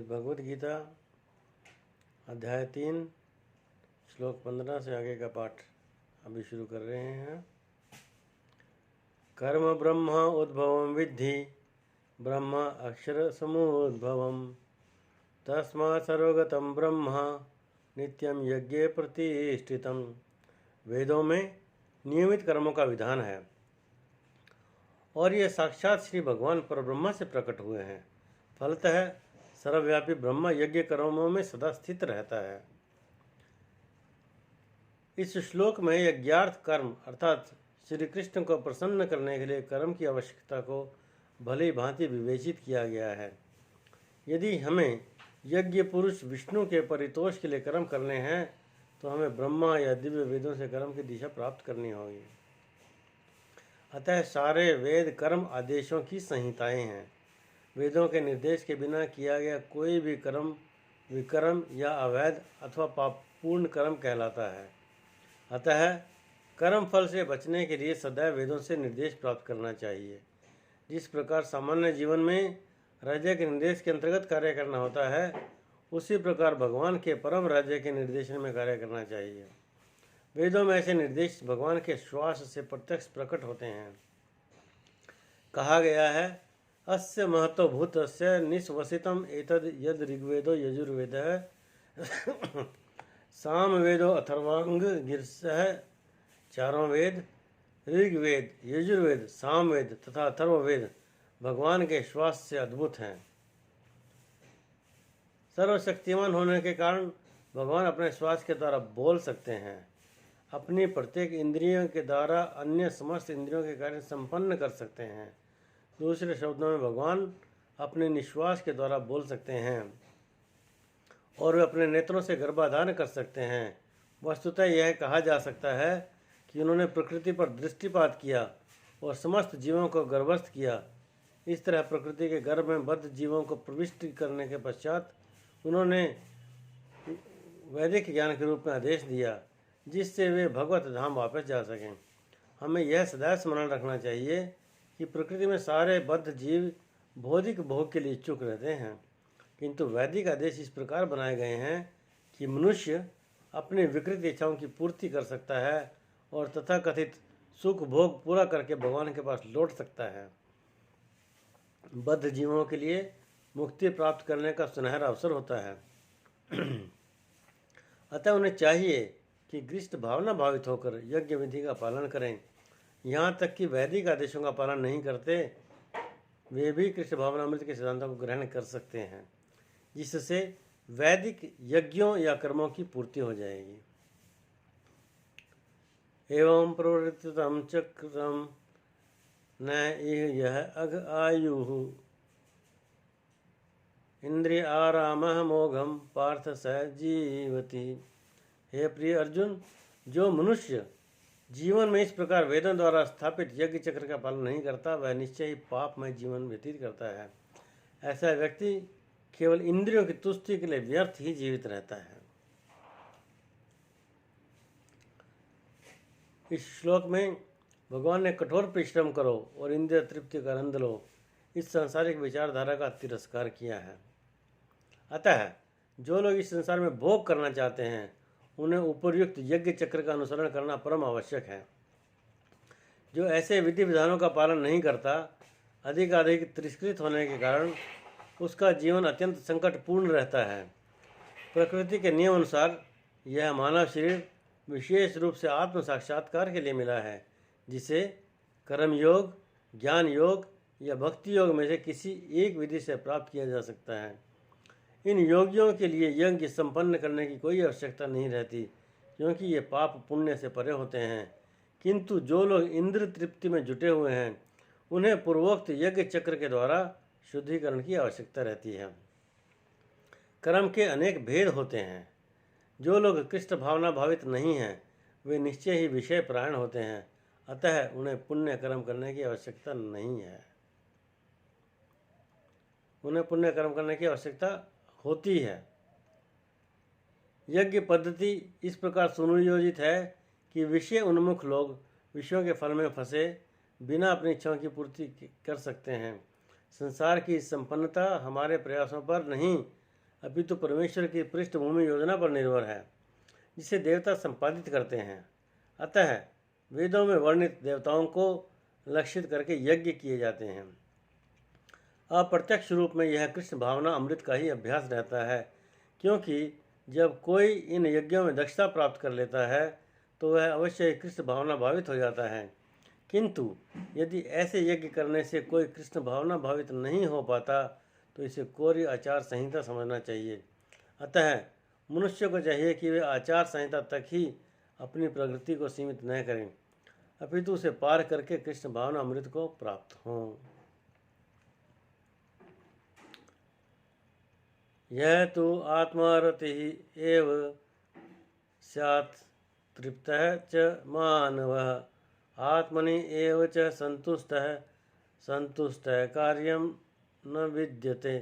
श्रीमद् भगवद गीता अध्याय 3 श्लोक 15 से आगे का पाठ अभी शुरू कर रहे हैं। कर्म ब्रह्म उद्भवं विद्धि ब्रह्म अक्षर समुद्भवम् तस्मात् सर्वगतं ब्रह्म नित्यं यज्ञे प्रतिष्ठितम्। वेदों में नियमित कर्मों का विधान है और ये साक्षात श्री भगवान परब्रह्म से प्रकट हुए हैं। फलतः सर्वव्यापी ब्रह्म यज्ञ कर्मों में सदा स्थित रहता है। इस श्लोक में यज्ञार्थ कर्म अर्थात श्री कृष्ण को प्रसन्न करने के लिए कर्म की आवश्यकता को भली भांति विवेचित किया गया है। यदि हमें यज्ञ पुरुष विष्णु के परितोष के लिए कर्म करने हैं तो हमें ब्रह्मा या दिव्य वेदों से कर्म की दिशा प्राप्त करनी होगी। अतः सारे वेद कर्म आदेशों की संहिताएं हैं। वेदों के निर्देश के बिना किया गया कोई भी कर्म विकर्म या अवैध अथवा पापपूर्ण कर्म कहलाता है। अतः कर्म फल से बचने के लिए सदैव वेदों से निर्देश प्राप्त करना चाहिए। जिस प्रकार सामान्य जीवन में राज्य के निर्देश के अंतर्गत कार्य करना होता है, उसी प्रकार भगवान के परम राज्य के निर्देशन में कार्य करना चाहिए। वेदों में ऐसे निर्देश भगवान के श्वास से प्रत्यक्ष प्रकट होते हैं। कहा गया है, अस्य महतो भूतस्य निःश्वसितम् एतद् यद् ऋग्वेदो यजुर्वेदः सामवेदो अथर्वांग गिरसः। चारों वेद ऋग्वेद यजुर्वेद सामवेद तथा अथर्ववेद भगवान के श्वास से अद्भुत हैं। सर्वशक्तिमान होने के कारण भगवान अपने श्वास के द्वारा बोल सकते हैं। अपनी प्रत्येक इंद्रियों के द्वारा अन्य समस्त इंद्रियों के कार्य संपन्न कर सकते हैं। दूसरे शब्दों में भगवान अपने निश्वास के द्वारा बोल सकते हैं और वे अपने नेत्रों से गर्भाधान कर सकते हैं। वस्तुतः यह कहा जा सकता है कि उन्होंने प्रकृति पर दृष्टिपात किया और समस्त जीवों को गर्भस्थ किया। इस तरह प्रकृति के गर्भ में बद्ध जीवों को प्रविष्ट करने के पश्चात उन्होंने वैदिक ज्ञान के रूप में आदेश दिया, जिससे वे भगवत धाम वापस जा सकें। हमें यह सदैव स्मरण रखना चाहिए कि प्रकृति में सारे बद्ध जीव भौतिक भोग के लिए इच्छुक रहते हैं, किंतु वैदिक आदेश इस प्रकार बनाए गए हैं कि मनुष्य अपनी विकृत इच्छाओं की पूर्ति कर सकता है और तथाकथित सुख भोग पूरा करके भगवान के पास लौट सकता है। बद्ध जीवों के लिए मुक्ति प्राप्त करने का सुनहरा अवसर होता है। अतः उन्हें चाहिए कि कृष्ण भावना भावित होकर यज्ञ विधि का पालन करें। यहाँ तक कि वैदिक आदेशों का पालन नहीं करते वे भी कृष्ण भावनामृत के सिद्धांतों को ग्रहण कर सकते हैं, जिससे वैदिक यज्ञों या कर्मों की पूर्ति हो जाएगी। एवं प्रवृत्तम चक्रम न इह यह अघ आयु इंद्रिय आराम मोघम पार्थ स जीवति। हे प्रिय अर्जुन, जो मनुष्य जीवन में इस प्रकार वेदों द्वारा स्थापित यज्ञ चक्र का पालन नहीं करता, वह निश्चय ही पापमय जीवन व्यतीत करता है। ऐसा व्यक्ति केवल इंद्रियों की तुष्टि के लिए व्यर्थ ही जीवित रहता है। इस श्लोक में भगवान ने कठोर परिश्रम करो और इंद्रिय तृप्ति का आनंद लो इस सांसारिक विचारधारा का तिरस्कार किया है। अतः जो लोग इस संसार में भोग करना चाहते हैं उन्हें उपयुक्त यज्ञ चक्र का अनुसरण करना परम आवश्यक है। जो ऐसे विधि विधानों का पालन नहीं करता, अधिकाधिक तिरस्कृत होने के कारण उसका जीवन अत्यंत संकटपूर्ण रहता है। प्रकृति के नियम अनुसार यह मानव शरीर विशेष रूप से आत्म साक्षात्कार के लिए मिला है, जिसे कर्म योग, ज्ञान योग या भक्ति योग में से किसी एक विधि से प्राप्त किया जा सकता है। इन योगियों के लिए यज्ञ संपन्न करने की कोई आवश्यकता नहीं रहती, क्योंकि ये पाप पुण्य से परे होते हैं। किंतु जो लोग इंद्र तृप्ति में जुटे हुए हैं उन्हें पूर्वोक्त यज्ञ चक्र के द्वारा शुद्धिकरण की आवश्यकता रहती है। कर्म के अनेक भेद होते हैं। जो लोग कृष्ण भावना भावित नहीं हैं वे निश्चय ही विषय परायण होते हैं, अतः उन्हें पुण्य कर्म करने की आवश्यकता नहीं है। उन्हें पुण्य कर्म करने की आवश्यकता होती है। यज्ञ पद्धति इस प्रकार सुनियोजित है कि विषय उन्मुख लोग विषयों के फल में फंसे बिना अपनी इच्छाओं की पूर्ति कर सकते हैं। संसार की संपन्नता हमारे प्रयासों पर नहीं अपितु परमेश्वर की पृष्ठभूमि योजना पर निर्भर है, जिसे देवता संपादित करते हैं। अतः वेदों में वर्णित देवताओं को लक्षित करके यज्ञ किए जाते हैं। अप्रत्यक्ष रूप में यह कृष्ण भावना अमृत का ही अभ्यास रहता है, क्योंकि जब कोई इन यज्ञों में दक्षता प्राप्त कर लेता है तो वह अवश्य ही कृष्ण भावना भावित हो जाता है। किंतु यदि ऐसे यज्ञ करने से कोई कृष्ण भावना भावित नहीं हो पाता तो इसे कोरी आचार संहिता समझना चाहिए। अतः मनुष्य को चाहिए कि वे आचार संहिता तक ही अपनी प्रगति को सीमित न करें, अपितु उसे पार करके कृष्ण भावना अमृत को प्राप्त हों। यह तो आत्मरतिः एव स्यात् तृप्तः च मानवः आत्मनि एव च संतुष्टः कार्यं न विद्यते।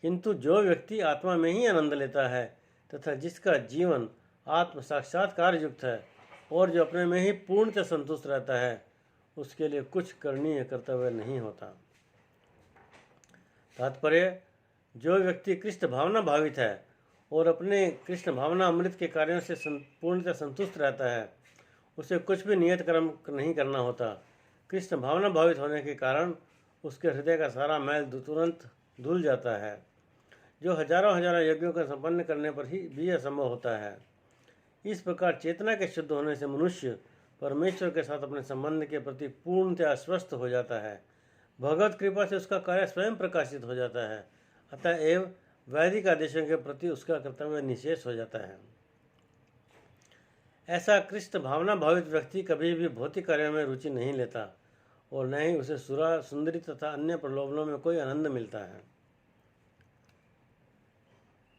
किंतु जो व्यक्ति आत्मा में ही आनंद लेता है तथा जिसका जीवन आत्म साक्षात्कार युक्त है और जो अपने में ही पूर्णतः संतुष्ट रहता है, उसके लिए कुछ करणीय कर्तव्य नहीं होता। तात्पर्य, जो व्यक्ति कृष्ण भावना भावित है और अपने कृष्ण भावना अमृत के कार्यों से पूर्णतः संतुष्ट रहता है, उसे कुछ भी नियत कर्म नहीं करना होता। कृष्ण भावना भावित होने के कारण उसके हृदय का सारा मैल तुरंत धुल जाता है, जो हजारों यज्ञों को संपन्न करने पर ही भी असंभव होता है। इस प्रकार चेतना के शुद्ध होने से मनुष्य परमेश्वर के साथ अपने संबंध के प्रति पूर्णतः आश्वस्त हो जाता है। भगवत कृपा से उसका कार्य स्वयं प्रकाशित हो जाता है। अतएव वैदिक आदेशों के प्रति उसका कर्तव्य निशेष हो जाता है। ऐसा कृष्ण भावना भावित व्यक्ति कभी भी भौतिक कार्यों में रुचि नहीं लेता और न ही उसे सुरा सुंदरी तथा अन्य प्रलोभनों में कोई आनंद मिलता है।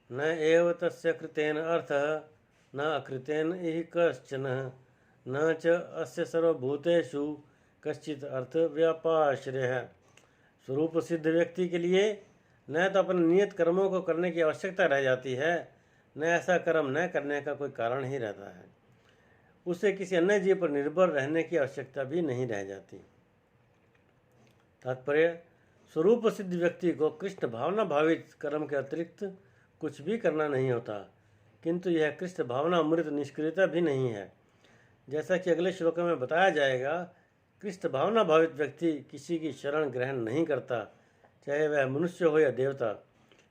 न एव तस्य कृतेन अर्थः न अकृतेन इह कश्चन न च अस्य सर्वभूतेषु कश्चित अर्थ व्यापाश्रयः। स्वरूप सिद्ध व्यक्ति के लिए न तो अपने नियत कर्मों को करने की आवश्यकता रह जाती है, न ऐसा कर्म न करने का कोई कारण ही रहता है। उसे किसी अन्य जीव पर निर्भर रहने की आवश्यकता भी नहीं रह जाती। तात्पर्य, स्वरूप सिद्ध व्यक्ति को कृष्ण भावना भावित कर्म के अतिरिक्त कुछ भी करना नहीं होता, किंतु यह कृष्ण भावना अमृत निष्क्रियता भी नहीं है। जैसा कि अगले श्लोक में बताया जाएगा, कृष्ण भावना भावित व्यक्ति किसी की शरण ग्रहण नहीं करता, चाहे वह मनुष्य हो या देवता।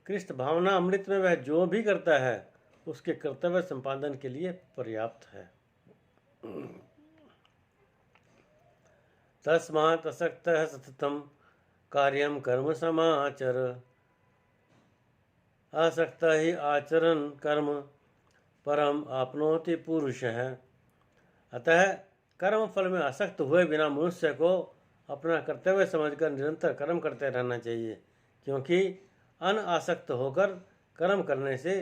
कृष्ण भावना अमृत में वह जो भी करता है उसके कर्तव्य संपादन के लिए पर्याप्त है। तस्मात् असक्तः सततं कार्यं कर्म समाचर असक्तः ही आचरण कर्म परम आपनोति पुरुषः। अतः कर्म फल में आसक्त हुए बिना मनुष्य को अपना कर्तव्य समझकर निरंतर कर्म करते रहना चाहिए, क्योंकि अनासक्त होकर कर्म करने से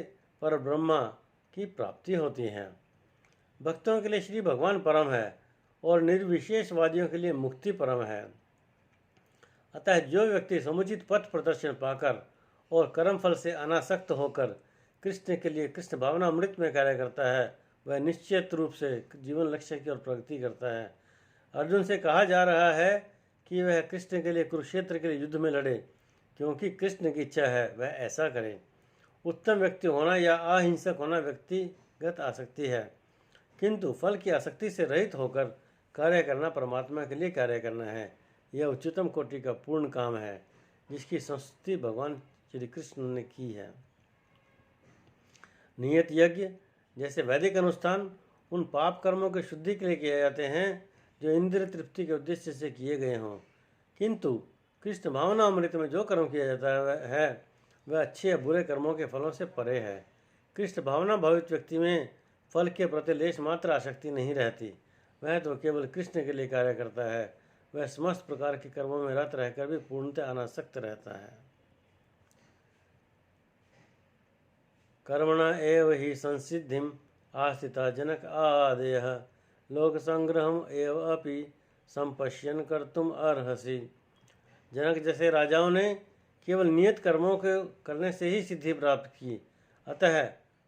पर ब्रह्मा की प्राप्ति होती है। भक्तों के लिए श्री भगवान परम है और निर्विशेषवादियों के लिए मुक्ति परम है। अतः जो व्यक्ति समुचित पथ प्रदर्शन पाकर और कर्म फल से अनासक्त होकर कृष्ण के लिए कृष्ण भावना अमृत में कार्य करता है, वह निश्चित रूप से जीवन लक्ष्य की ओर प्रगति करता है। अर्जुन से कहा जा रहा है कि वह कृष्ण के लिए कुरुक्षेत्र के लिए युद्ध में लड़े, क्योंकि कृष्ण की इच्छा है वह ऐसा करे। उत्तम व्यक्ति होना या अहिंसक होना व्यक्तिगत आसक्ति है, किंतु फल की आसक्ति से रहित होकर कार्य करना परमात्मा के लिए कार्य करना है। यह उच्चतम कोटि का पूर्ण काम है, जिसकी संस्तुति भगवान श्री कृष्ण ने की है। नियत यज्ञ जैसे वैदिक अनुष्ठान उन पाप कर्मों के शुद्धि के लिए किए जाते हैं जो इंद्रिय तृप्ति के उद्देश्य से किए गए हों, किंतु कृष्ण भावना अमृत में जो कर्म किया जाता है वह अच्छे या बुरे कर्मों के फलों से परे है। कृष्ण भावना भावित व्यक्ति में फल के प्रति लेश मात्र आसक्ति नहीं रहती, वह तो केवल कृष्ण के लिए कार्य करता है। वह समस्त प्रकार के कर्मों में रत रहकर भी पूर्णतः अनासक्त रहता है। कर्मणा एव ही संसिद्धिम आस्थिता जनक आदयः लोक संग्रहम एव अपि संपश्यन कर्तुम अर्हसि। जनक जैसे राजाओं ने केवल नियत कर्मों को करने से ही सिद्धि प्राप्त की, अतः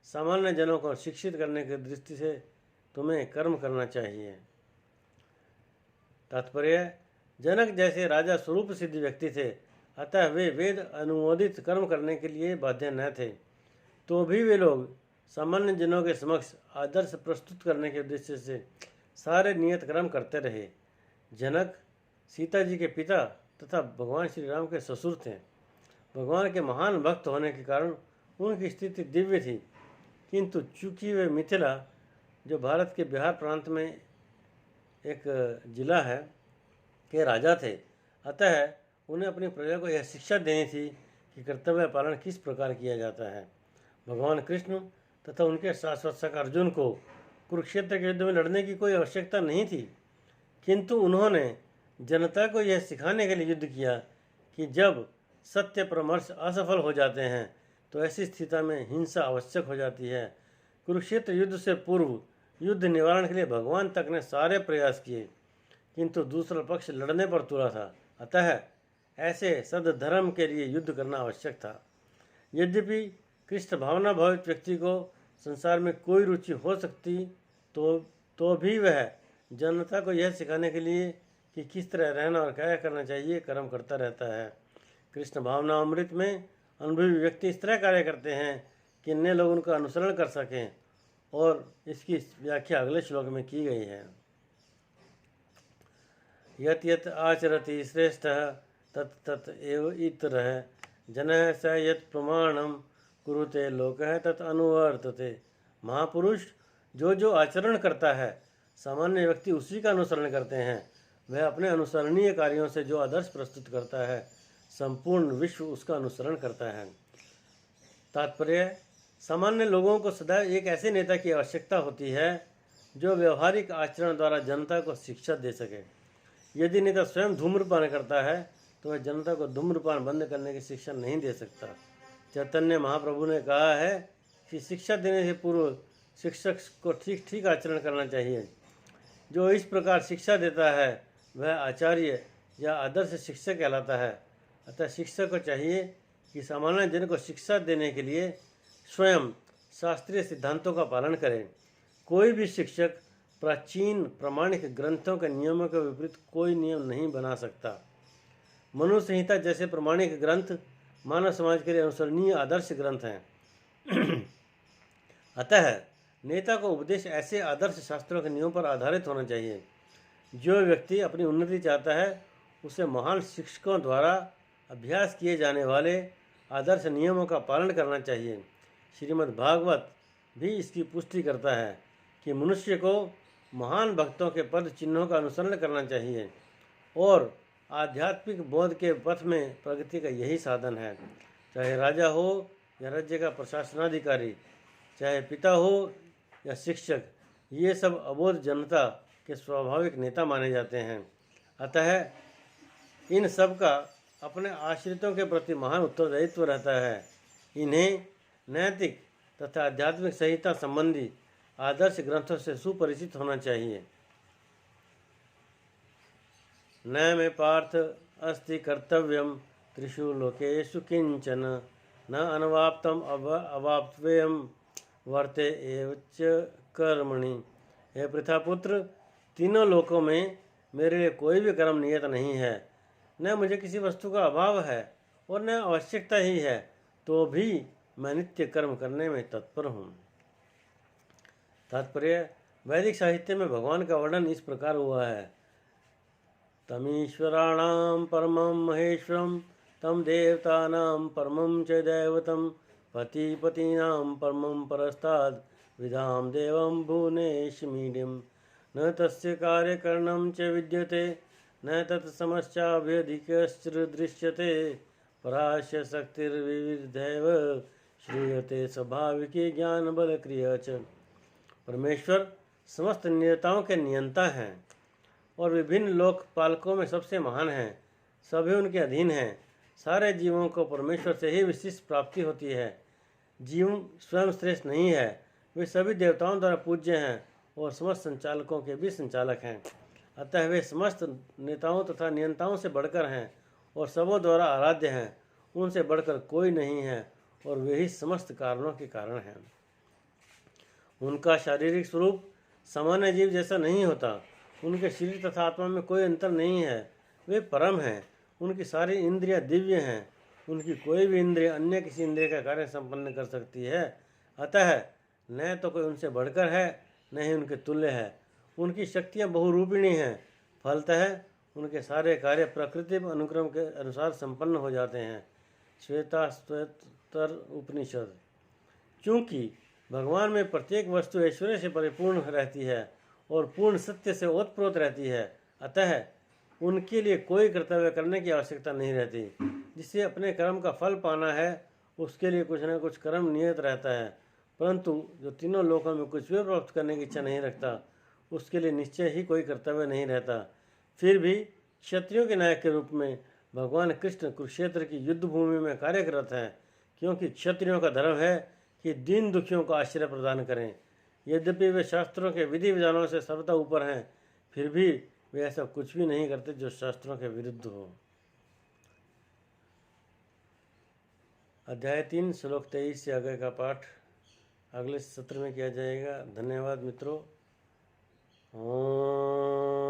सामान्य जनों को शिक्षित करने की दृष्टि से तुम्हें कर्म करना चाहिए। तात्पर्य, जनक जैसे राजा स्वरूप सिद्ध व्यक्ति थे, अतः वे वेद अनुमोदित कर्म करने के लिए बाध्य न थे। तो भी वे लोग सामान्य जनों के समक्ष आदर्श प्रस्तुत करने के उद्देश्य से सारे नियत कर्म करते रहे। जनक सीता जी के पिता तथा भगवान श्री राम के ससुर थे। भगवान के महान भक्त होने के कारण उनकी स्थिति दिव्य थी, किंतु चूंकि वे मिथिला, जो भारत के बिहार प्रांत में एक जिला है, के राजा थे, अतः उन्हें अपनी प्रजा को यह शिक्षा देनी थी कि कर्तव्य पालन किस प्रकार किया जाता है। भगवान कृष्ण तथा उनके शाश्वत अर्जुन को कुरुक्षेत्र के युद्ध में लड़ने की कोई आवश्यकता नहीं थी, किंतु उन्होंने जनता को यह सिखाने के लिए युद्ध किया कि जब सत्य परामर्श असफल हो जाते हैं तो ऐसी स्थिति में हिंसा आवश्यक हो जाती है। कुरुक्षेत्र युद्ध से पूर्व युद्ध निवारण के लिए भगवान तक ने सारे प्रयास किए, किंतु दूसरा पक्ष लड़ने पर तुला था। अतः ऐसे सद्धर्म के लिए युद्ध करना आवश्यक था। यद्यपि कृष्ण भावना भावित व्यक्ति को संसार में कोई रुचि हो सकती तो भी वह जनता को यह सिखाने के लिए कि किस तरह रहना और क्या करना चाहिए कर्म करता रहता है। कृष्ण भावना अमृत में अनुभवी व्यक्ति इस तरह कार्य करते हैं कि अन्य लोग उनका अनुसरण कर सकें, और इसकी व्याख्या अगले श्लोक में की गई है। यत यत आचरति श्रेष्ठः तत् तत् एव इतरः जनः स यत् प्रमाणम कुरुते लोकः तत् अनुवर्तते। महापुरुष जो आचरण करता है, सामान्य व्यक्ति उसी का अनुसरण करते हैं। वह अपने अनुसरणीय कार्यों से जो आदर्श प्रस्तुत करता है, संपूर्ण विश्व उसका अनुसरण करता है। तात्पर्य, सामान्य लोगों को सदा एक ऐसे नेता की आवश्यकता होती है जो व्यवहारिक आचरण द्वारा जनता को शिक्षा दे सके। यदि नेता स्वयं धूम्रपान करता है तो वह जनता को धूम्रपान बंद करने की शिक्षा नहीं दे सकता। चैतन्य महाप्रभु ने कहा है कि शिक्षा देने से पूर्व शिक्षक को ठीक ठीक आचरण करना चाहिए। जो इस प्रकार शिक्षा देता है वह आचार्य या आदर्श शिक्षक कहलाता है। अतः शिक्षक को चाहिए कि सामान्य जन को शिक्षा देने के लिए स्वयं शास्त्रीय सिद्धांतों का पालन करें। कोई भी शिक्षक प्राचीन प्रमाणिक ग्रंथों के नियमों के विपरीत कोई नियम नहीं बना सकता। मनु संहिता जैसे प्रमाणिक ग्रंथ मानव समाज के लिए अनुसरणीय आदर्श ग्रंथ हैं। अतः नेता को उपदेश ऐसे आदर्श शास्त्रों के नियमों पर आधारित होना चाहिए। जो व्यक्ति अपनी उन्नति चाहता है उसे महान शिक्षकों द्वारा अभ्यास किए जाने वाले आदर्श नियमों का पालन करना चाहिए। श्रीमद् भागवत भी इसकी पुष्टि करता है कि मनुष्य को महान भक्तों के पद चिन्हों का अनुसरण करना चाहिए, और आध्यात्मिक बोध के पथ में प्रगति का यही साधन है। चाहे राजा हो या राज्य का प्रशासनाधिकारी, चाहे पिता हो या शिक्षक, ये सब अबोध जनता के स्वाभाविक नेता माने जाते हैं। अतः इन सब का अपने आश्रितों के प्रति महान उत्तरदायित्व रहता है। इन्हें नैतिक तथा आध्यात्मिक संहिता संबंधी आदर्श ग्रंथों से सुपरिचित होना चाहिए। न मे पार्थ अस्ति कर्तव्यम त्रिषु लोकेषु किंचन न अनवाप्तम अवाप्तव्यम वर्ते एव च कर्मणि। हे पृथापुत्र, तीनों लोकों में मेरे लिए कोई भी कर्म नियत नहीं है। न मुझे किसी वस्तु का अभाव है और न आवश्यकता ही है, तो भी मैं नित्य कर्म करने में तत्पर हूँ। तात्पर्य, वैदिक साहित्य में भगवान का वर्णन इस प्रकार हुआ है। तमीश्वराणां परमं महेश्वरं तम देवतानां परमं च दैवतं पतिपतीनां परमं परस्ताद् विधां देवं भुवनेशमीड्यं न तस्य कार्यकरणं च विद्यते न तत्समश्चाभ्यधिकश्चिदृश्यते परास्य शक्तिर्विविधैव श्रूयते स्वाभाविकी ज्ञान बल क्रिया च। परमेश्वर समस्त नियताओं के नियंता हैं और विभिन्न लोकपालकों में सबसे महान हैं। सभी उनके अधीन हैं। सारे जीवों को परमेश्वर से ही विशिष्ट प्राप्ति होती है। जीव स्वयं श्रेष्ठ नहीं है, वे सभी देवताओं द्वारा पूज्य हैं और समस्त संचालकों के भी संचालक हैं। अतः वे समस्त नेताओं तथा नियंताओं से बढ़कर हैं और सबों द्वारा आराध्य हैं। उनसे बढ़कर कोई नहीं है और वे ही समस्त कारणों के कारण हैं। उनका शारीरिक स्वरूप सामान्य जीव जैसा नहीं होता। उनके शरीर तथा आत्मा में कोई अंतर नहीं है। वे परम हैं उनकी सारी इंद्रियां दिव्य हैं, उनकी कोई भी इंद्रिय अन्य किसी इंद्रिय का कार्य संपन्न कर सकती है। अतः न तो कोई उनसे बढ़कर है, न ही उनके तुल्य है। उनकी शक्तियां बहुरूपिणी हैं, फलतः उनके सारे कार्य प्रकृति अनुक्रम के अनुसार संपन्न हो जाते हैं। श्वेताश्वेतर उपनिषद। क्योंकि भगवान में प्रत्येक वस्तु ऐश्वर्य से परिपूर्ण रहती है और पूर्ण सत्य से ओतप्रोत रहती है, अतः उनके लिए कोई कर्तव्य करने की आवश्यकता नहीं रहती। जिसे अपने कर्म का फल पाना है उसके लिए कुछ न कुछ कर्म नियत रहता है, परंतु जो तीनों लोकों में कुछ भी प्राप्त करने की इच्छा नहीं रखता उसके लिए निश्चय ही कोई कर्तव्य नहीं रहता। फिर भी क्षत्रियों के नायक के रूप में भगवान कृष्ण कुरुक्षेत्र की युद्ध भूमि में कार्यरत हैं, क्योंकि क्षत्रियों का धर्म है कि दीन दुखियों को आश्रय प्रदान करें। यद्यपि वे शास्त्रों के विधि विधानों से सर्वथा ऊपर हैं, फिर भी वे ऐसा कुछ भी नहीं करते जो शास्त्रों के विरुद्ध हो। अध्याय 3 श्लोक 23 से आगे का पाठ अगले सत्र में किया जाएगा। धन्यवाद मित्रों। ओम।